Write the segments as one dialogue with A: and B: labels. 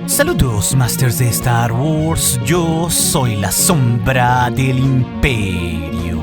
A: Saludos, Masters de Star Wars. Yo soy la sombra del Imperio.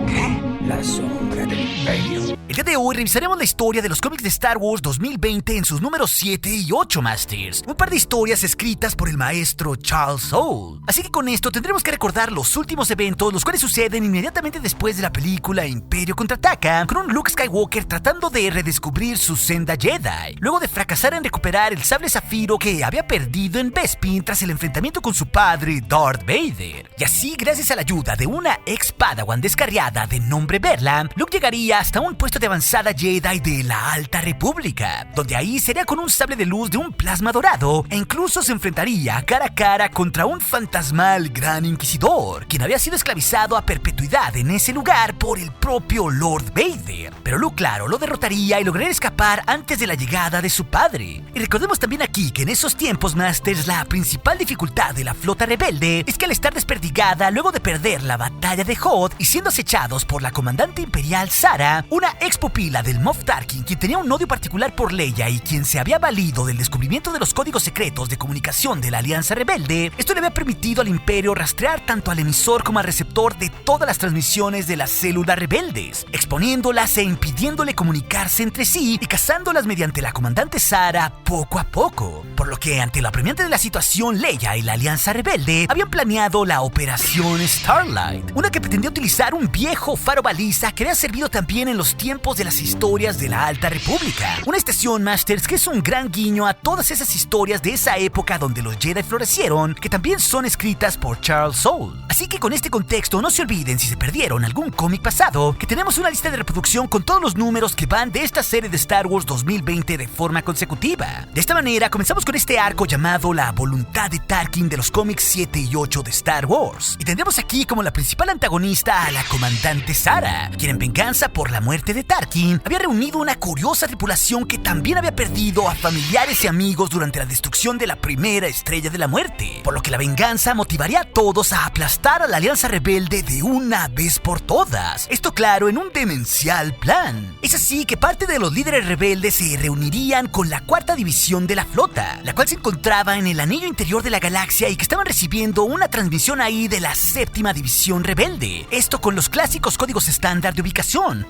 B: ¿Qué? La sombra del Imperio.
A: El día de hoy revisaremos la historia de los cómics de Star Wars 2020 en sus números 7 y 8, Masters. Un par de historias escritas por el maestro Charles Soule. Así que con esto tendremos que recordar los últimos eventos, los cuales suceden inmediatamente después de la película Imperio Contraataca, con un Luke Skywalker tratando de redescubrir su senda Jedi, luego de fracasar en recuperar el sable zafiro que había perdido en Bespin tras el enfrentamiento con su padre Darth Vader. Y así, gracias a la ayuda de una ex Padawan descarriada de nombre Berla, Luke llegaría hasta un puesto de avanzada Jedi de la Alta República, donde ahí sería con un sable de luz de un plasma dorado e incluso se enfrentaría cara a cara contra un fantasmal Gran Inquisidor, quien había sido esclavizado a perpetuidad en ese lugar por el propio Lord Vader. Pero Luke, claro, lo derrotaría y lograría escapar antes de la llegada de su padre. Y recordemos también aquí que en esos tiempos, Masters, la principal dificultad de la flota rebelde es que al estar desperdigada luego de perder la batalla de Hoth y siendo acechados por la comandante imperial Sara, una ex pupila del Moff Tarkin, quien tenía un odio particular por Leia y quien se había valido del descubrimiento de los códigos secretos de comunicación de la Alianza Rebelde, esto le había permitido al Imperio rastrear tanto al emisor como al receptor de todas las transmisiones de las células rebeldes, exponiéndolas e impidiéndole comunicarse entre sí y cazándolas mediante la comandante Sara poco a poco. Por lo que, ante lo apremiante de la situación, Leia y la Alianza Rebelde habían planeado la Operación Starlight, una que pretendía utilizar un viejo faro baliza que había servido también en los tiempos de las historias de la Alta República. Una estación, Masters, que es un gran guiño a todas esas historias de esa época donde los Jedi florecieron, que también son escritas por Charles Soule. Así que con este contexto, no se olviden, si se perdieron algún cómic pasado, que tenemos una lista de reproducción con todos los números que van de esta serie de Star Wars 2020 de forma consecutiva. De esta manera, comenzamos con este arco llamado La Voluntad de Tarkin de los cómics 7 y 8 de Star Wars. Y tendremos aquí como la principal antagonista a la comandante Sara, quien en venganza por la muerte de Tarkin había reunido una curiosa tripulación que también había perdido a familiares y amigos durante la destrucción de la primera Estrella de la Muerte, por lo que la venganza motivaría a todos a aplastar a la Alianza Rebelde de una vez por todas. Esto, claro, en un demencial plan. Es así que parte de los líderes rebeldes se reunirían con la cuarta división de la flota, la cual se encontraba en el anillo interior de la galaxia y que estaban recibiendo una transmisión ahí de la séptima división rebelde. Esto con los clásicos códigos estándar de ubicación.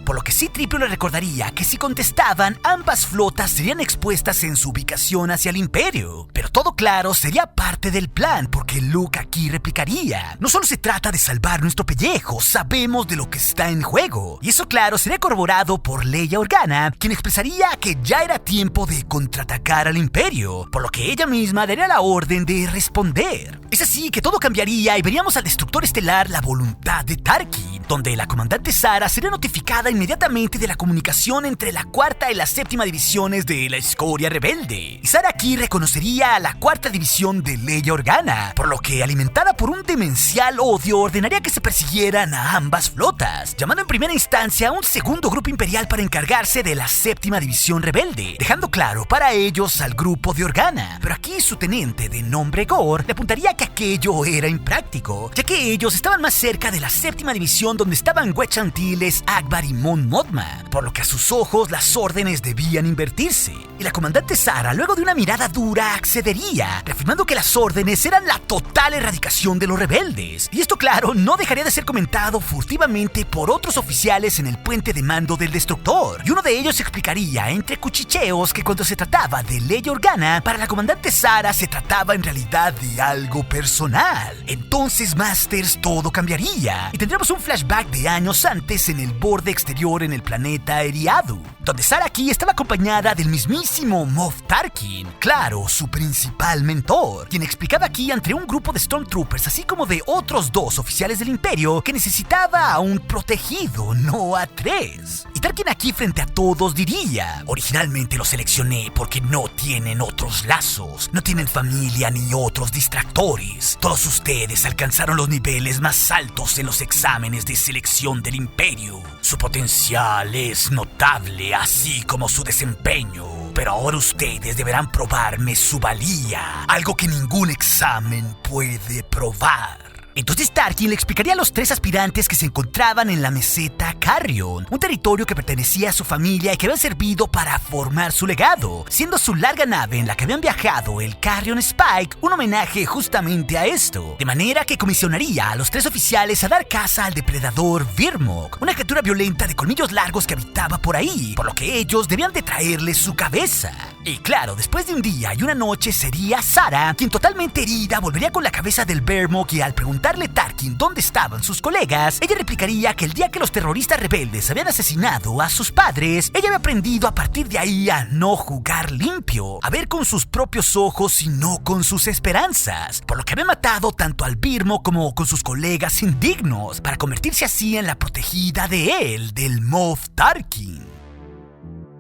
A: Por lo que C-3PO le recordaría que si contestaban, ambas flotas serían expuestas en su ubicación hacia el Imperio. Pero todo, claro, sería parte del plan, porque Luke aquí replicaría: no solo se trata de salvar nuestro pellejo, sabemos de lo que está en juego. Y eso, claro, sería corroborado por Leia Organa, quien expresaría que ya era tiempo de contraatacar al Imperio, por lo que ella misma daría la orden de responder. Es así que todo cambiaría y veríamos al destructor estelar La Voluntad de Tarkin, donde la comandante Sara sería notificada inmediatamente de la comunicación entre la cuarta y la séptima divisiones de la escoria rebelde. Y Sara aquí reconocería a la cuarta división de Leia Organa, por lo que, alimentada por un demencial odio, ordenaría que se persiguieran a ambas flotas, llamando en primera instancia a un segundo grupo imperial para encargarse de la séptima división rebelde, dejando claro para ellos al grupo de Organa. Pero aquí su teniente, de nombre Gore, le apuntaría que aquello era impráctico, ya que ellos estaban más cerca de la séptima división, donde estaban Wedge Antilles, Akbar y Mon Mothma, por lo que a sus ojos las órdenes debían invertirse. Y la comandante Sara, luego de una mirada dura, accedería, reafirmando que las órdenes eran la total erradicación de los rebeldes. Y esto, claro, no dejaría de ser comentado furtivamente por otros oficiales en el puente de mando del destructor. Y uno de ellos explicaría, entre cuchicheos, que cuando se trataba de Leia Organa, para la comandante Sara se trataba en realidad de algo personal. Entonces, Masters, todo cambiaría y tendremos un flashback de años antes en el borde exterior en el planeta Eriadu, donde Sara aquí estaba acompañada del mismísimo Moff Tarkin, claro, su principal mentor, quien explicaba aquí ante un grupo de Stormtroopers, así como de otros dos oficiales del Imperio, que necesitaba a un protegido, no a tres. Y Tarkin aquí frente a todos diría: originalmente los seleccioné porque no tienen otros lazos, no tienen familia ni otros distractores. Todos ustedes alcanzaron los niveles más altos en los exámenes de selección del Imperio. Su potencial es notable, así como su desempeño. Pero ahora ustedes deberán probarme su valía, algo que ningún examen puede probar. Entonces Tarkin le explicaría a los 3 aspirantes que se encontraban en la meseta Carrion, un territorio que pertenecía a su familia y que había servido para formar su legado, siendo su larga nave en la que habían viajado, el Carrion Spike, un homenaje justamente a esto. De manera que comisionaría a los 3 oficiales a dar caza al depredador Virmok, una criatura violenta de colmillos largos que habitaba por ahí, por lo que ellos debían de traerle su cabeza. Y claro, después de un día y una noche sería Sara quien, totalmente herida, volvería con la cabeza del Virmok, y al preguntarle a Tarkin dónde estaban sus colegas, ella replicaría que el día que los terroristas rebeldes habían asesinado a sus padres, ella había aprendido a partir de ahí a no jugar limpio, a ver con sus propios ojos y no con sus esperanzas, por lo que había matado tanto al Virmok como con sus colegas indignos, para convertirse así en la protegida de él, del Moff Tarkin.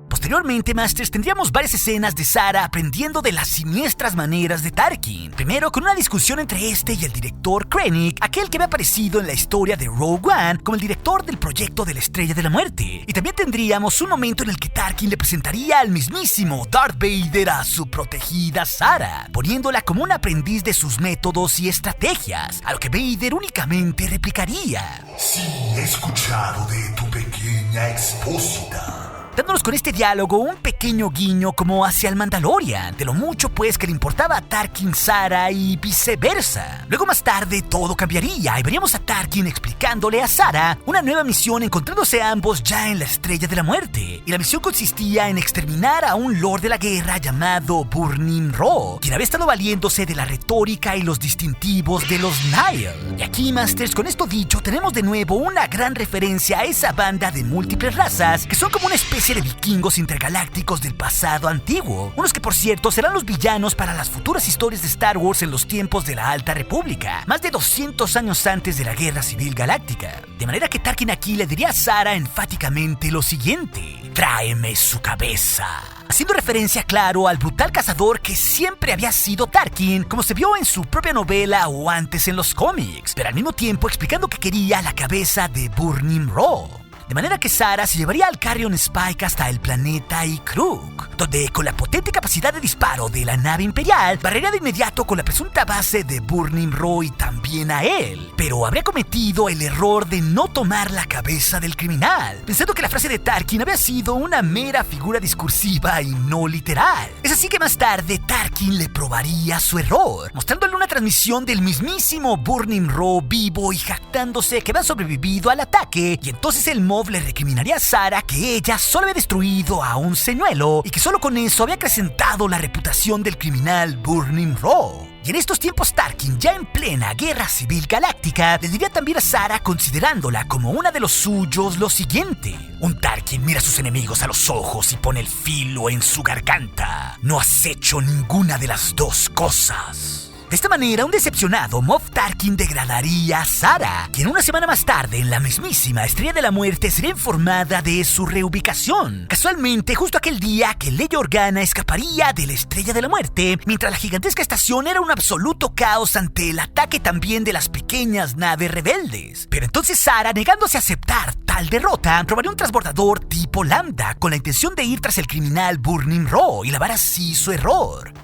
A: Posteriormente, Masters, tendríamos varias escenas de Sara aprendiendo de las siniestras maneras de Tarkin. Primero, con una discusión entre este y el director Krennic, aquel que había aparecido en la historia de Rogue One como el director del proyecto de la Estrella de la Muerte. Y también tendríamos un momento en el que Tarkin le presentaría al mismísimo Darth Vader a su protegida Sara, poniéndola como un aprendiz de sus métodos y estrategias, a lo que Vader únicamente replicaría:
C: Sí, he escuchado de tu pequeña expósita.
A: Dándonos con este diálogo un pequeño guiño como hacia el Mandalorian, de lo mucho pues que le importaba a Tarkin Sara y viceversa. Luego, más tarde, todo cambiaría y veríamos a Tarkin explicándole a Sara una nueva misión, encontrándose ambos ya en la Estrella de la Muerte. Y la misión consistía en exterminar a un Lord de la Guerra llamado Burning Ro, quien había estado valiéndose de la retórica y los distintivos de los Nihil. Y aquí, Masters, con esto dicho, tenemos de nuevo una gran referencia a esa banda de múltiples razas que son como una especie de vikingos intergalácticos del pasado antiguo, unos que por cierto serán los villanos para las futuras historias de Star Wars en los tiempos de la Alta República, más de 200 años antes de la Guerra Civil Galáctica. De manera que Tarkin aquí le diría a Sara enfáticamente lo siguiente: tráeme su cabeza, haciendo referencia, claro, al brutal cazador que siempre había sido Tarkin, como se vio en su propia novela o antes en los cómics, pero al mismo tiempo explicando que quería la cabeza de Burning Ro. De manera que Sara se llevaría al Carrion Spike hasta el planeta Ikruk, donde con la potente capacidad de disparo de la nave imperial, barrería de inmediato con la presunta base de Burning Ro y también a él. Pero habría cometido el error de no tomar la cabeza del criminal, pensando que la frase de Tarkin había sido una mera figura discursiva y no literal. Es así que más tarde Tarkin le probaría su error, mostrándole una transmisión del mismísimo Burning Ro vivo y jactándose que había sobrevivido al ataque, y entonces el Moff le recriminaría a Sara que ella solo había destruido a un señuelo y que solo con eso había acrecentado la reputación del criminal Burning Ro. Y en estos tiempos Tarkin, ya en plena Guerra Civil Galáctica, le diría también a Sara, considerándola como una de los suyos, lo siguiente: un Tarkin mira a sus enemigos a los ojos y pone el filo en su garganta. No has hecho ninguna de las dos cosas. De esta manera, un decepcionado Moff Tarkin degradaría a Sara, quien una semana más tarde, en la mismísima Estrella de la Muerte, sería informada de su reubicación. Casualmente, justo aquel día que Leia Organa escaparía de la Estrella de la Muerte, mientras la gigantesca estación era un absoluto caos ante el ataque también de las pequeñas naves rebeldes. Pero entonces Sara, negándose a aceptar tal derrota, robaría un transbordador tipo Lambda con la intención de ir tras el criminal Burning Ro y lavar así su error.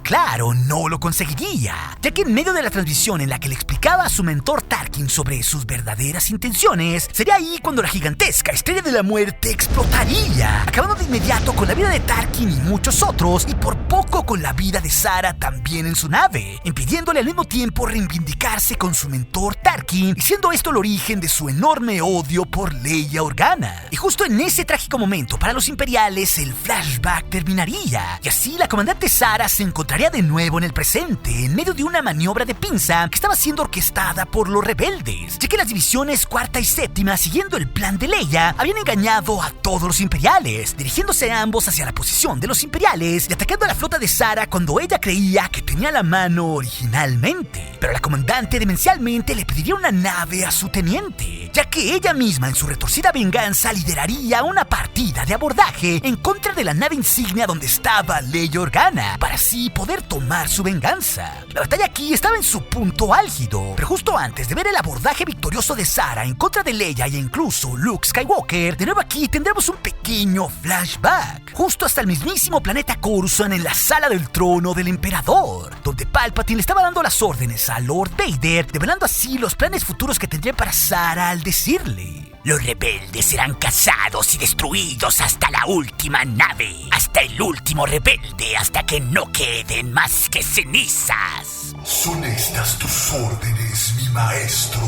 A: Claro, no lo conseguiría, ya que en medio de la transmisión en la que le explicaba a su mentor Tarkin sobre sus verdaderas intenciones, sería ahí cuando la gigantesca Estrella de la Muerte explotaría, acabando de inmediato con la vida de Tarkin y muchos otros, y por poco con la vida de Sara también en su nave, impidiéndole al mismo tiempo reivindicarse con su mentor Tarkin, y siendo esto el origen de su enorme odio por Leia Organa. Y justo en ese trágico momento para los imperiales, el flashback terminaría, y así la comandante Sara se encontraría de nuevo en el presente, en medio de una maniobra de pinza que estaba siendo orquestada por los rebeldes, ya que las divisiones cuarta y séptima, siguiendo el plan de Leia, habían engañado a todos los imperiales, dirigiéndose ambos hacia la posición de los imperiales y atacando a la flota de Sara cuando ella creía que tenía la mano originalmente. Pero la comandante demencialmente le pediría una nave a su teniente, ya que ella misma, en su retorcida venganza, lideraría una partida de abordaje en contra de la nave insignia donde estaba Leia Organa, para así poder tomar su venganza. La batalla aquí estaba en su punto álgido, pero justo antes de ver el abordaje victorioso de Sara en contra de Leia e incluso Luke Skywalker, de nuevo aquí tendremos un pequeño flashback, justo hasta el mismísimo planeta Coruscant, en la sala del trono del emperador. donde Palpatine le estaba dando las órdenes a Lord Vader, develando así los planes futuros que tendría para Sara al decirle:
D: los rebeldes serán cazados y destruidos hasta la última nave, hasta el último rebelde, hasta que no queden más que cenizas.
C: ¿Son estas tus órdenes, mi maestro?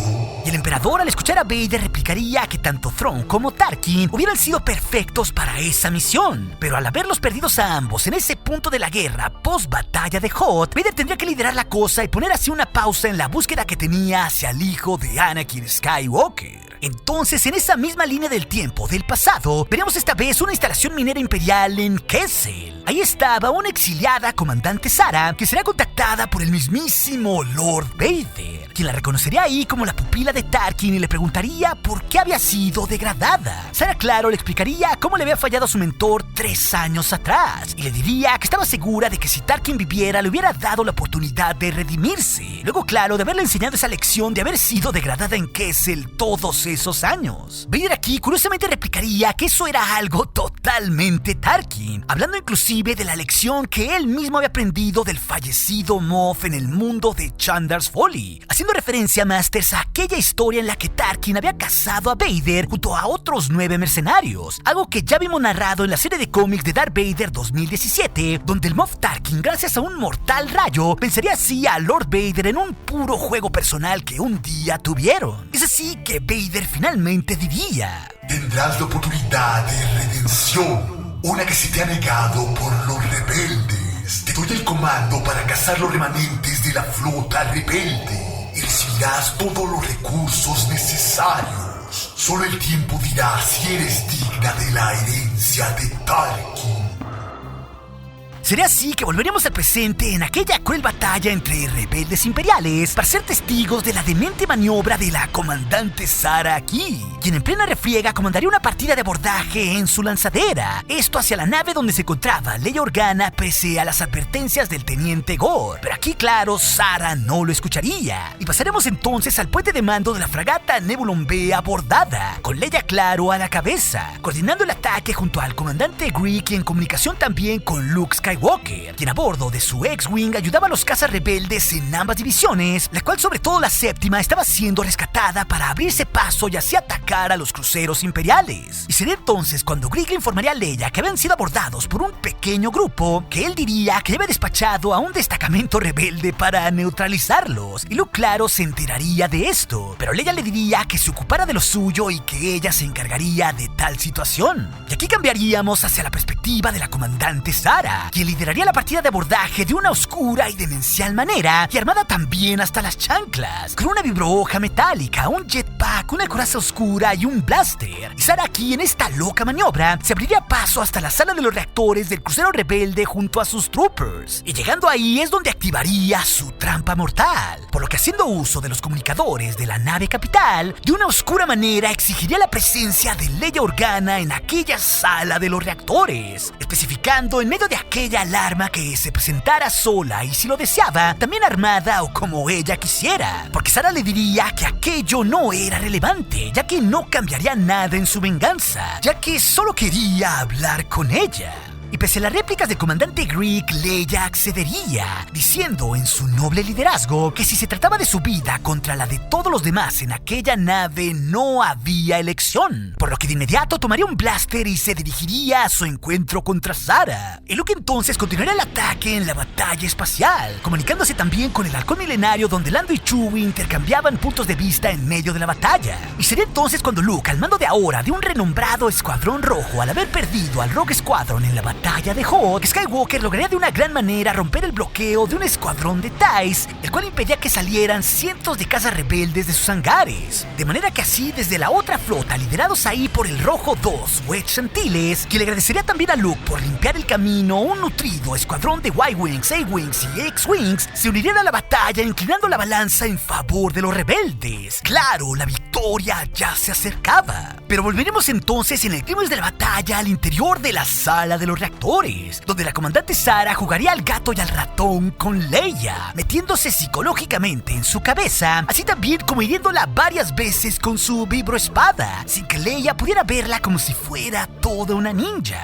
A: Y el emperador, al escuchar a Vader, replicaría que tanto Thrawn como Tarkin hubieran sido perfectos para esa misión, pero al haberlos perdidos a ambos en ese punto de la guerra post batalla de Hoth, Vader tendría que liderar la cosa y poner así una pausa en la búsqueda que tenía hacia el hijo de Anakin Skywalker. Entonces, en esa misma línea del tiempo del pasado, veríamos esta vez una instalación minera imperial en Kessel. Ahí estaba una exiliada comandante Sara, que será contactada por el mismísimo Lord Vader, quien la reconocería ahí como la pupila de Tarkin y le preguntaría por qué había sido degradada. Sara, claro, le explicaría cómo le había fallado a su mentor 3 años atrás, y le diría que estaba segura de que si Tarkin viviera le hubiera dado la oportunidad de redimirse. Luego, claro, de haberle enseñado esa lección de haber sido degradada en Kessel todos esos años. Vader aquí curiosamente replicaría que eso era algo totalmente Tarkin, hablando inclusive de la lección que él mismo había aprendido del fallecido Moff en el mundo de Chandar's Folly, haciendo referencia, Masters, a aquella historia en la que Tarkin había cazado a Vader junto a otros 9 mercenarios, algo que ya vimos narrado en la serie de cómics de Darth Vader 2017, donde el Moff Tarkin, gracias a un mortal rayo, vencería así a Lord Vader en un puro juego personal que un día tuvieron. Es así que Vader finalmente diría:
C: tendrás la oportunidad de redención, una que se te ha negado por los rebeldes. Te doy el comando para cazar los remanentes de la flota rebelde y recibirás todos los recursos necesarios. Solo el tiempo dirá si eres digna de la herencia de Tarkin.
A: Sería así que volveríamos al presente en aquella cruel batalla entre rebeldes imperiales para ser testigos de la demente maniobra de la comandante Sara aquí, quien en plena refriega comandaría una partida de abordaje en su lanzadera, esto hacia la nave donde se encontraba Leia Organa pese a las advertencias del teniente Gore. Pero aquí, claro, Sara no lo escucharía, y pasaremos entonces al puente de mando de la fragata Nebulon B abordada, con Leia, claro, a la cabeza, coordinando el ataque junto al comandante Greek y en comunicación también con Luke Skywalker, quien a bordo de su X-Wing ayudaba a los cazas rebeldes en ambas divisiones, la cual sobre todo la séptima estaba siendo rescatada para abrirse paso y así atacar a los cruceros imperiales. Y sería entonces cuando Greek le informaría a Leia que habían sido abordados por un pequeño grupo, que él diría que había despachado a un destacamento rebelde para neutralizarlos, y Luke, claro, se enteraría de esto, pero Leia le diría que se ocupara de lo suyo y que ella se encargaría de tal situación. Y aquí cambiaríamos hacia la perspectiva de la comandante Sara, quien lideraría la partida de abordaje de una oscura y demencial manera, y armada también hasta las chanclas, con una vibrohoja metálica, un jetpack, una coraza oscura y un blaster. Y Sara aquí, en esta loca maniobra, se abriría paso hasta la sala de los reactores del crucero rebelde junto a sus troopers, y llegando ahí es donde activaría su trampa mortal, por lo que, haciendo uso de los comunicadores de la nave capital, de una oscura manera exigiría la presencia de Leia Organa en aquella sala de los reactores, especificando en medio de aquella alarma que se presentara sola y, si lo deseaba, también armada o como ella quisiera, porque Sara le diría que aquello no era relevante, ya que no cambiaría nada en su venganza, ya que solo quería hablar con ella. Y pese a las réplicas del comandante Greek, Leia accedería, diciendo en su noble liderazgo que si se trataba de su vida contra la de todos los demás en aquella nave no había elección, por lo que de inmediato tomaría un blaster y se dirigiría a su encuentro contra Sara. Y Luke entonces continuaría el ataque en la batalla espacial, comunicándose también con el halcón milenario, donde Lando y Chewie intercambiaban puntos de vista en medio de la batalla. Y sería entonces cuando Luke, al mando de ahora de un renombrado escuadrón rojo, al haber perdido al Rogue Squadron en la batalla de Hoth, Skywalker lograría de una gran manera romper el bloqueo de un escuadrón de TIEs, el cual impedía que salieran cientos de cazas rebeldes de sus hangares, de manera que así desde la otra flota, liderados ahí por el Rojo 2 Wedge Antilles, que le agradecería también a Luke por limpiar el camino, un nutrido escuadrón de Y-Wings, A-Wings y X-Wings se unirían a la batalla, inclinando la balanza en favor de los rebeldes. Claro, la victoria ya se acercaba, pero volveremos entonces en el clímax de la batalla al interior de la sala de los reactores, donde la comandante Sara jugaría al gato y al ratón con Leia, metiéndose psicológicamente en su cabeza, así también como hiriéndola varias veces con su vibroespada, sin que Leia pudiera verla como si fuera toda una ninja.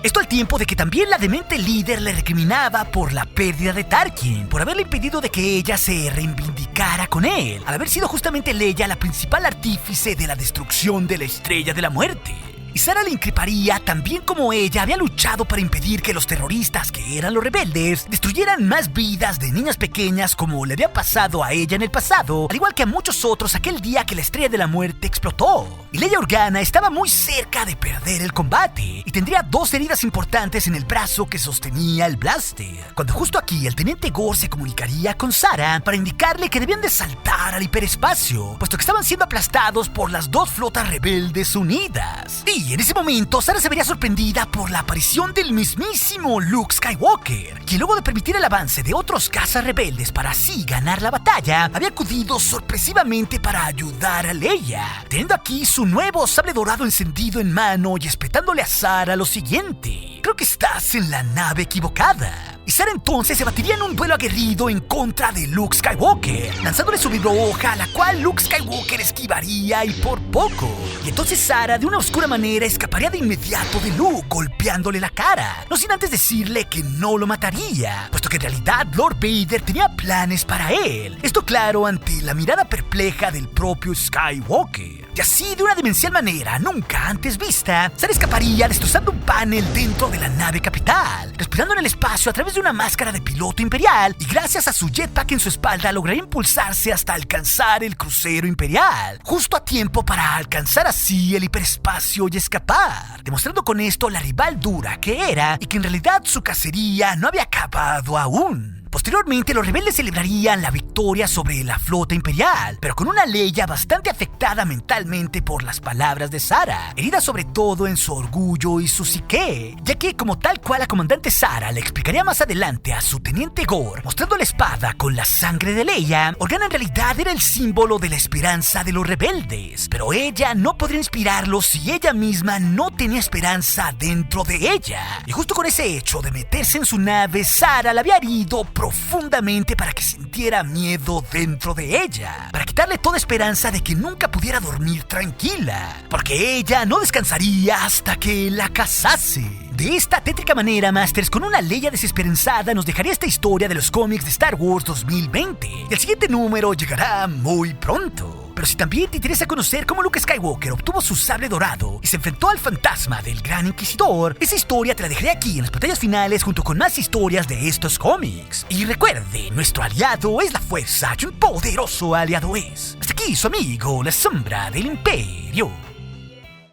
A: Esto al tiempo de que también la demente líder le recriminaba por la pérdida de Tarkin, por haberle impedido de que ella se reivindicara con él, al haber sido justamente Leia la principal artífice de la destrucción de la Estrella de la Muerte. Y Sarah le increparía también como ella había luchado para impedir que los terroristas, que eran los rebeldes, destruyeran más vidas de niñas pequeñas como le había pasado a ella en el pasado, al igual que a muchos otros aquel día que la Estrella de la Muerte explotó. Y Leia Organa estaba muy cerca de perder el combate y tendría 2 heridas importantes en el brazo que sostenía el blaster, cuando justo aquí el teniente Gore se comunicaría con Sarah para indicarle que debían de saltar al hiperespacio, puesto que estaban siendo aplastados por las 2 flotas rebeldes unidas. Y en ese momento, Sarah se vería sorprendida por la aparición del mismísimo Luke Skywalker, quien luego de permitir el avance de otros cazas rebeldes para así ganar la batalla, había acudido sorpresivamente para ayudar a Leia, teniendo aquí su nuevo sable dorado encendido en mano y espetándole a Sarah lo siguiente: creo que estás en la nave equivocada. Y Sarah entonces se batiría en un duelo aguerrido en contra de Luke Skywalker, lanzándole su vibrohoja, a la cual Luke Skywalker esquivaría y por poco. Y entonces Sarah, de una oscura manera, escaparía de inmediato de Luke, golpeándole la cara, no sin antes decirle que no lo mataría, puesto que en realidad Lord Vader tenía planes para él. Esto claro ante la mirada perpleja del propio Skywalker. Y así, de una demencial manera nunca antes vista, Sarah escaparía destrozando un panel dentro de la nave capital, respirando en el espacio a través de una máscara de piloto imperial, y gracias a su jetpack en su espalda lograría impulsarse hasta alcanzar el crucero imperial, justo a tiempo para alcanzar así el hiperespacio y escapar, demostrando con esto la rival dura que era y que en realidad su cacería no había acabado aún. Posteriormente, los rebeldes celebrarían la victoria sobre la flota imperial, pero con una Leia bastante afectada mentalmente por las palabras de Sarah, herida sobre todo en su orgullo y su psique, ya que como tal cual la comandante Sarah le explicaría más adelante a su teniente Gore, mostrando la espada con la sangre de Leia, Organa en realidad era el símbolo de la esperanza de los rebeldes, pero ella no podría inspirarlos si ella misma no tenía esperanza dentro de ella. Y justo con ese hecho de meterse en su nave, Sarah la había herido profundamente para que sintiera miedo dentro de ella, para quitarle toda esperanza de que nunca pudiera dormir tranquila, porque ella no descansaría hasta que la cazase. De esta tétrica manera, Masters, con una Leia desesperanzada, nos dejaría esta historia de los cómics de Star Wars 2020. Y el siguiente número llegará muy pronto. Pero si también te interesa conocer cómo Luke Skywalker obtuvo su sable dorado y se enfrentó al fantasma del Gran Inquisidor, esa historia te la dejaré aquí en las pantallas finales junto con más historias de estos cómics. Y recuerde, nuestro aliado es la fuerza y un poderoso aliado es. Hasta aquí su amigo, la sombra del Imperio.